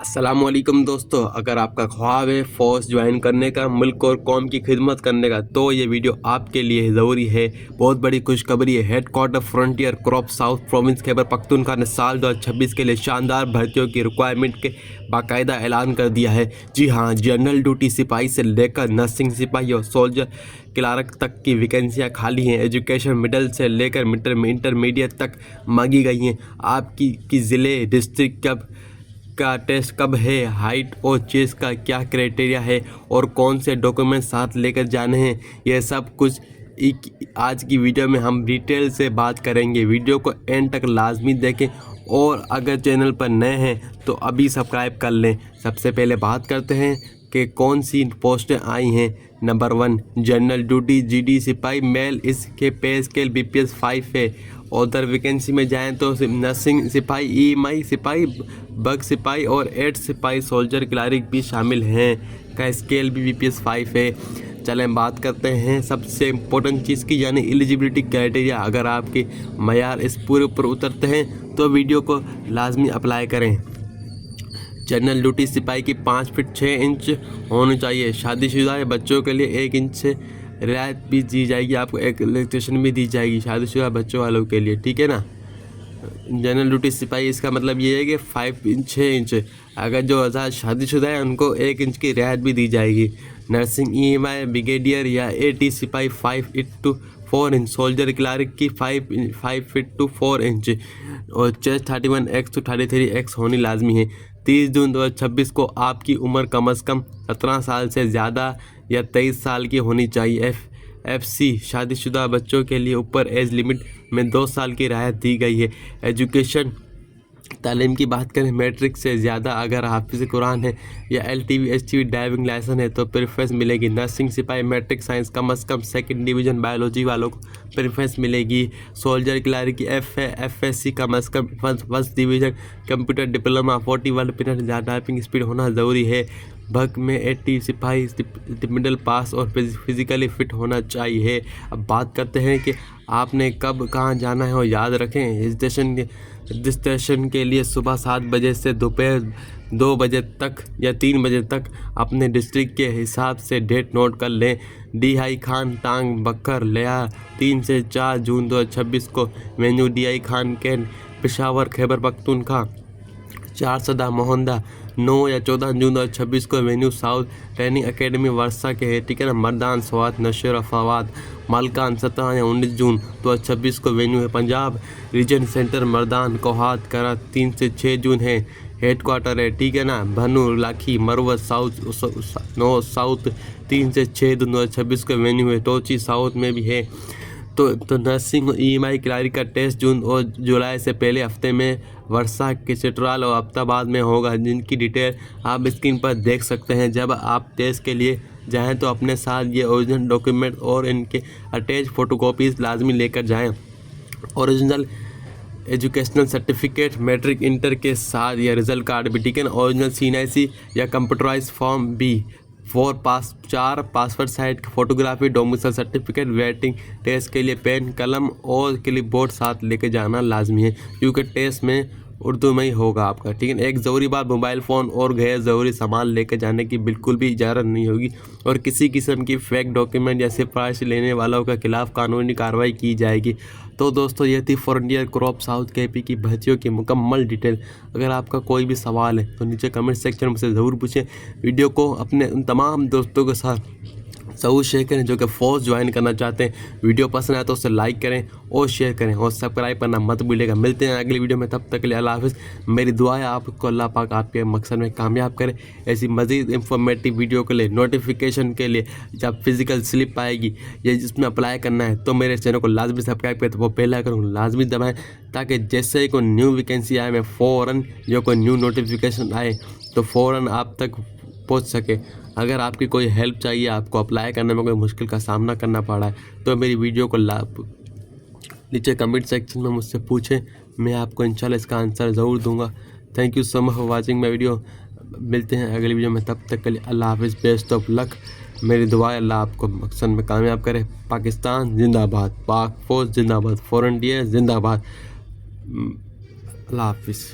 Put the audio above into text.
अस्सलामुअलैकुम दोस्तों, अगर आपका ख्वाब है फ़ौज ज्वाइन करने का, मुल्क और कौम की खिदमत करने का, तो ये वीडियो आपके लिए ज़रूरी है। बहुत बड़ी खुशखबरी है। Headquarter frontier crop south province Khyber Pakhtunkhwa ने साल 2026 के लिए शानदार भर्तियों की रिक्वायरमेंट के बाकायदा ऐलान कर दिया है। जी हाँ, जनरल ड्यूटी सिपाही से लेकर नर्सिंग सिपाही और सोल्जर क्लार्क तक की वैकेंसियाँ खाली हैं। एजुकेशन मिडिल से लेकर इंटरमीडिएट तक मांगी गई हैं। आपकी ज़िले डिस्ट्रिक्ट का टेस्ट कब है, हाइट और चेस्ट का क्या क्राइटेरिया है और कौन से डॉक्यूमेंट साथ लेकर जाने हैं, यह सब कुछ आज की वीडियो में हम डिटेल से बात करेंगे। वीडियो को एंड तक लाजमी देखें और अगर चैनल पर नए हैं तो अभी सब्सक्राइब कर लें। सबसे पहले बात करते हैं कि कौन सी पोस्टें आई हैं। नंबर 1 जनरल ड्यूटी जीडी सिपाही मेल, इसके पे स्केल BPS 5 है। उधर वैकेंसी में जाएं तो नर्सिंग सिपाही, EMI सिपाही, बग सिपाही और 8 सिपाही सोल्जर क्लारिक भी शामिल हैं। का स्केल भी BPS 5 है। चलें बात करते हैं सबसे इम्पोर्टेंट चीज़ की, यानी एलिजिबिलिटी क्राइटेरिया। अगर आपके मयार इस पूरे ऊपर उतरते हैं तो वीडियो को लाजमी अप्लाई करें। जनरल ड्यूटी सिपाही की 5 फीट 6 इंच होनी चाहिए। शादीशुदा बच्चों के लिए 1 इंच से रियायत भी दी जाएगी, आपको एक इलेक्ट्रेशन भी दी जाएगी शादीशुदा बच्चों वालों के लिए, ठीक है ना। जनरल ड्यूटी सिपाही, इसका मतलब ये है कि 5 इंच 6 इंच, अगर जो शादीशुदा है उनको 1 इंच की रियायत भी दी जाएगी। नर्सिंग EMI ब्रिगेडियर या AT सिपाही 5 feet to 4 inch, soldier clerk की 5 फीट to 4 इंच और चेस्ट 31X to 33X होनी लाजमी है। 30 जून 2026 को आपकी उम्र कम से कम 17 साल से ज़्यादा या 23 साल की होनी चाहिए। FC शादीशुदा बच्चों के लिए ऊपर एज लिमिट में 2 साल की राहत दी गई है। एजुकेशन तालीम की बात करें, मैट्रिक से ज़्यादा अगर हाफिज़ कुरान है या LTV HTV ड्राइविंग लाइसेंस है तो प्रेफरेंस मिलेगी। नर्सिंग सिपाही मैट्रिक साइंस कम से कम 2nd डिवीज़न बायोलॉजी वालों को प्रेफरेंस मिलेगी। सोल्जर क्लार्क की FSC कम से कम 1st division, computer diploma 41 minute typing speed होना ज़रूरी है। भग में 80 सिपाही मिडिल पास और फिज़िकली फिट होना चाहिए। अब बात करते हैं कि आपने कब कहाँ जाना है, और याद रखें रजिस्ट्रेशन के लिए सुबह 7 बजे से दोपहर 2 बजे तक या 3 बजे तक अपने डिस्ट्रिक्ट के हिसाब से डेट नोट कर लें। DI खान टांग बकर लिया 3 से 4 जून 2026 को venue DI Khan cantt Peshawar Khyber Pakhtunkhwa. 4 सदा मोहंदा 9 या 14 जून 2026 को वेन्यू साउथ ट्रेनिंग एकेडमी वर्षा के है, ठीक है ना। मर्दान स्वात नशर फवाद मालकान 17 या 19 जून 2026 को वेन्यू है पंजाब रीजन सेंटर मर्दान कोहात करा 3 से 6 जून है हेडक्वार्टर है, ठीक है ना। भनू लाखी मरवत साउथ साउथ 3 से 6 जून 2026 को वेन्यू है। टोची साउथ में भी है। तो नर्सिंग EMI क्लार्क का टेस्ट जून और जुलाई से पहले हफ्ते में वर्षा के चिट्राल और अब्ताबाद में होगा, जिनकी डिटेल आप स्क्रीन पर देख सकते हैं। जब आप टेस्ट के लिए जाएं तो अपने साथ ये ओरिजिनल डॉक्यूमेंट और इनके अटैच फ़ोटोकॉपीज़ लाजमी लेकर जाएं। Original educational certificate matric inter के साथ या रिजल्ट कार्ड भी, ठीक है ना। ओरिजिनल CNIC या कंप्यूटराइज फॉर्म भी 4 passport size photography, domicile certificate, वेटिंग टेस्ट के लिए पेन कलम और क्लिप बोर्ड साथ लेके जाना लाजमी है, क्योंकि टेस्ट में उर्दू में ही होगा आपका, ठीक है। एक ज़रूरी बात, मोबाइल फ़ोन और गैर ज़रूरी सामान लेके जाने की बिल्कुल भी इजाज़त नहीं होगी और किसी किस्म की फेक डॉक्यूमेंट या सिफारिश लेने वालों के खिलाफ कानूनी कार्रवाई की जाएगी। तो दोस्तों, ये थी फ्रंटियर क्रॉप साउथ KP की भर्तियों की मुकम्मल डिटेल। अगर आपका कोई भी सवाल है तो नीचे कमेंट सेक्शन में से ज़रूर पूछें। वीडियो को अपने उन तमाम दोस्तों के साथ ज़रूर शेयर करें जो कि फ़ौज ज्वाइन करना चाहते हैं। वीडियो पसंद आए तो उसे लाइक करें और शेयर करें और सब्सक्राइब करना मत भूलिएगा। मिलते हैं अगली वीडियो में, तब तक के लिए अल्लाह हाफ़िज़। मेरी दुआ है आपको अल्लाह पाक आपके मकसद में कामयाब करे। ऐसी मज़ीद इंफॉर्मेटिव वीडियो के लिए, नोटिफिकेशन के लिए, जब फिज़िकल स्लिप आएगी या जिसमें अप्लाई करना है तो मेरे चैनल को लाजमी सब्सक्राइब करें, तो वो बेल आइकन लाजमी दबाएँ ताकि जैसे ही कोई न्यू वैकेंसी आए मैं फ़ौरन या कोई न्यू नोटिफिकेशन आए तो फ़ौरन आप तक पहुंच सके। अगर आपकी कोई हेल्प चाहिए, आपको अप्लाई करने में कोई मुश्किल का सामना करना पड़ा है तो मेरी वीडियो को नीचे कमेंट सेक्शन में मुझसे पूछें, मैं आपको इंशाल्लाह इसका आंसर ज़रूर दूंगा। Thank you so much for watching my video. मिलते हैं अगली वीडियो में, तब तक के लिए अल्लाह हाफ़िज़, बेस्ट ऑफ लक। मेरी दुआ है अल्लाह आपको मकसद में कामयाब करे। पाकिस्तान जिंदाबाद, पाक फ़ौज जिंदाबाद, फ्रंटियर जिंदाबाद। अल्लाह हाफ़िज़।